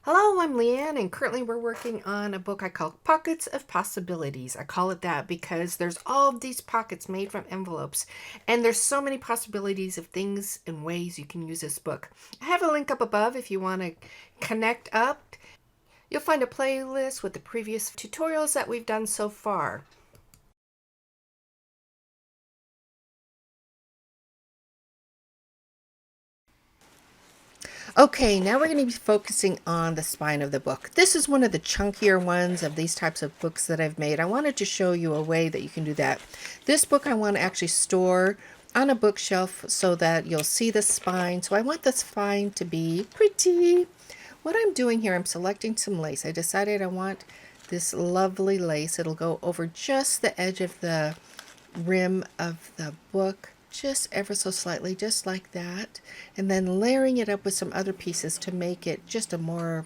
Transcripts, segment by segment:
Hello, I'm Leanne, and currently we're working on a book I call Pockets of Possibilities. I call it that because there's all of these pockets made from envelopes, and there's so many possibilities of things and ways you can use this book. I have a link up above if you want to connect up. You'll find a playlist with the previous tutorials that we've done so far. Okay, now we're going to be focusing on the spine of the book. This is one of the chunkier ones of these types of books that I've made. I wanted to show you a way that you can do that. This book I want to actually store on a bookshelf so that you'll see the spine. So I want the spine to be pretty. What I'm doing here, I'm selecting some lace. I decided I want this lovely lace. It'll go over just the edge of the rim of the book, just ever so slightly, just like that, and then layering it up with some other pieces to make it just a more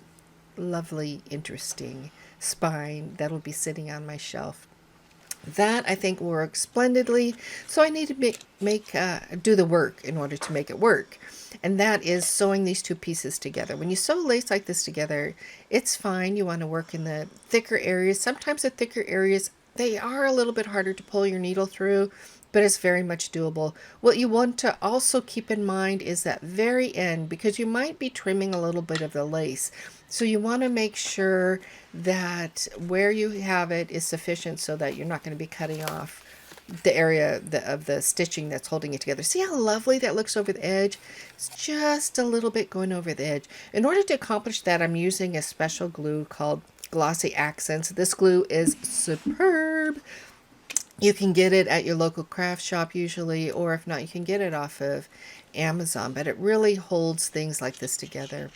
lovely, interesting spine that'll be sitting on my shelf. That I think will work splendidly. So I need to do the work in order to make it work. And that is sewing these two pieces together. When you sew lace like this together, it's fine. You want to work in the thicker areas. Sometimes the thicker areas, they are a little bit harder to pull your needle through, but it's very much doable. What you want to also keep in mind is that very end, because you might be trimming a little bit of the lace. So you want to make sure that where you have it is sufficient so that you're not going to be cutting off the area of the stitching that's holding it together. See how lovely that looks over the edge? It's just a little bit going over the edge. In order to accomplish that, I'm using a special glue called Glossy Accents. This glue is superb. You can get it at your local craft shop usually, or if not, you can get it off of Amazon, but it really holds things like this together.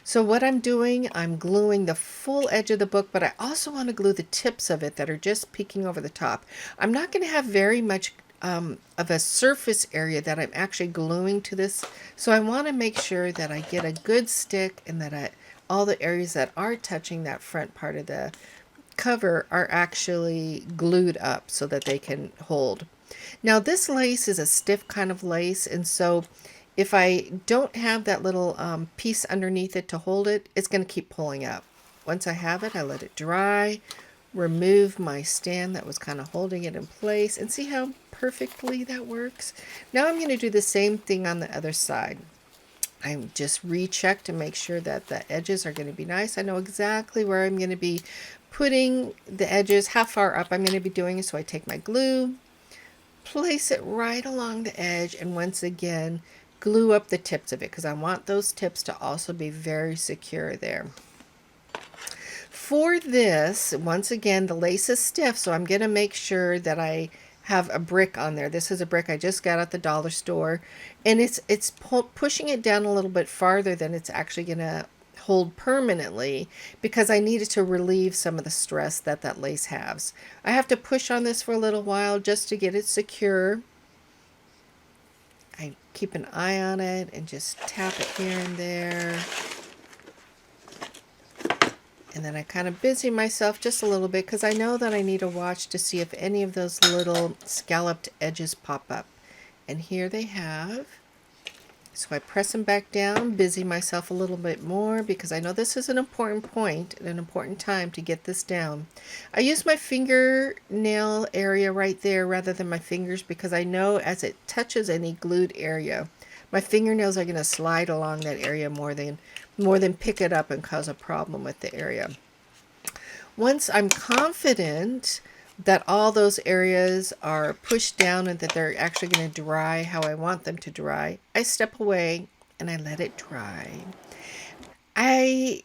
So what I'm doing, I'm gluing the full edge of the book, but I also want to glue the tips of it that are just peeking over the top. I'm not going to have very much of a surface area that I'm actually gluing to this. So I want to make sure that I get a good stick and that all the areas that are touching that front part of the cover are actually glued up so that they can hold. Now this lace is a stiff kind of lace, and so if I don't have that little piece underneath it to hold it, it's going to keep pulling up. Once I have it, I let it dry, remove my stand that was kind of holding it in place, and see how perfectly that works. Now I'm going to do the same thing on the other side. I just recheck to make sure that the edges are going to be nice. I know exactly where I'm going to be putting the edges, how far up I'm going to be doing it. So I take my glue, place it right along the edge, and once again glue up the tips of it because I want those tips to also be very secure there. For this, once again, the lace is stiff, so I'm going to make sure that I have a brick on there. This is a brick I just got at the dollar store, and it's pushing it down a little bit farther than it's actually going to hold permanently because I needed to relieve some of the stress that that lace has. I have to push on this for a little while just to get it secure. I keep an eye on it and just tap it here and there. And then I kind of busy myself just a little bit because I know that I need to watch to see if any of those little scalloped edges pop up. And here they have. So I press them back down, busy myself a little bit more because I know this is an important point and an important time to get this down. I use my fingernail area right there rather than my fingers because I know as it touches any glued area, my fingernails are going to slide along that area more than pick it up and cause a problem with the area. Once I'm confident that all those areas are pushed down and that they're actually going to dry how I want them to dry, I step away and I let it dry. I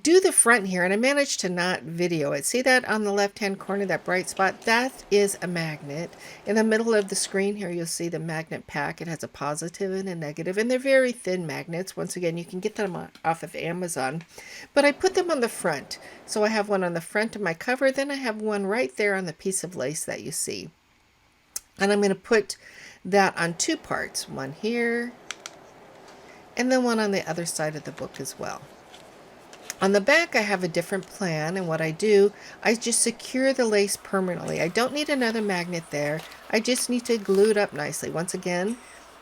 do the front here and I managed to not video it. See that on the left hand corner, that bright spot? That is a magnet. In the middle of the screen here you'll see the magnet pack. It has a positive and a negative, and they're very thin magnets. Once again, you can get them off of Amazon, but I put them on the front. So I have one on the front of my cover, then I have one right there on the piece of lace that you see, and I'm going to put that on two parts, one here and then one on the other side of the book as well. On the back, I have a different plan, and what I do, I just secure the lace permanently. I don't need another magnet there. I just need to glue it up nicely. Once again,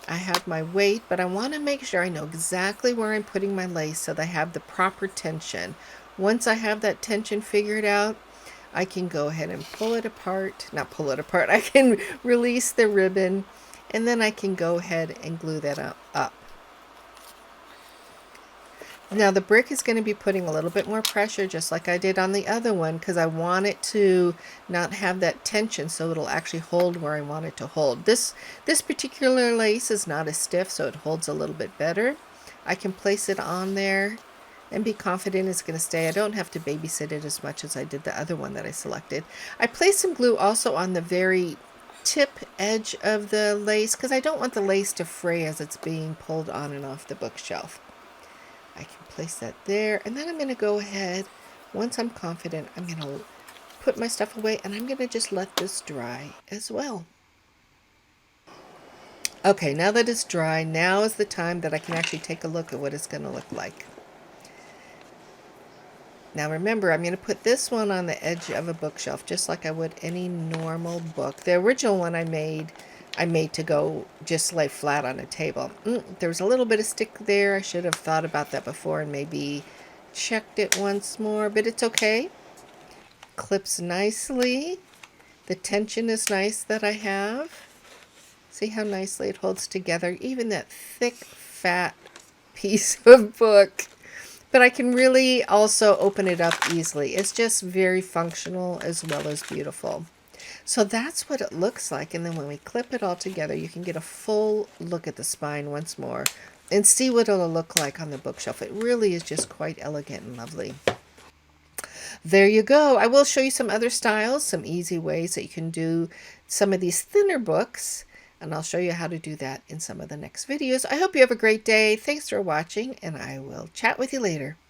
I have my weight, but I want to make sure I know exactly where I'm putting my lace so that I have the proper tension. Once I have that tension figured out, I can go ahead and pull it apart. Not pull it apart. I can release the ribbon, and then I can go ahead and glue that up. Now the brick is going to be putting a little bit more pressure, just like I did on the other one, because I want it to not have that tension, so it'll actually hold where I want it to hold. This particular lace is not as stiff, so it holds a little bit better. I can place it on there and be confident it's going to stay. I don't have to babysit it as much as I did the other one that I selected. I placed some glue also on the very tip edge of the lace because I don't want the lace to fray as it's being pulled on and off the bookshelf. I can place that there, and then I'm going to go ahead, once I'm confident, I'm going to put my stuff away, and I'm going to just let this dry as well. Okay, now that it's dry, now is the time that I can actually take a look at what it's going to look like. Now remember, I'm going to put this one on the edge of a bookshelf, just like I would any normal book. The original one I made to go just lay flat on a table. There was a little bit of stick there. I should have thought about that before and maybe checked it once more, but it's okay. Clips nicely. The tension is nice that I have. See how nicely it holds together, even that thick, fat piece of book. But I can really also open it up easily. It's just very functional as well as beautiful. So that's what it looks like. And then when we clip it all together, you can get a full look at the spine once more and see what it'll look like on the bookshelf. It really is just quite elegant and lovely. There you go. I will show you some other styles, some easy ways that you can do some of these thinner books. And I'll show you how to do that in some of the next videos. I hope you have a great day. Thanks for watching, and I will chat with you later.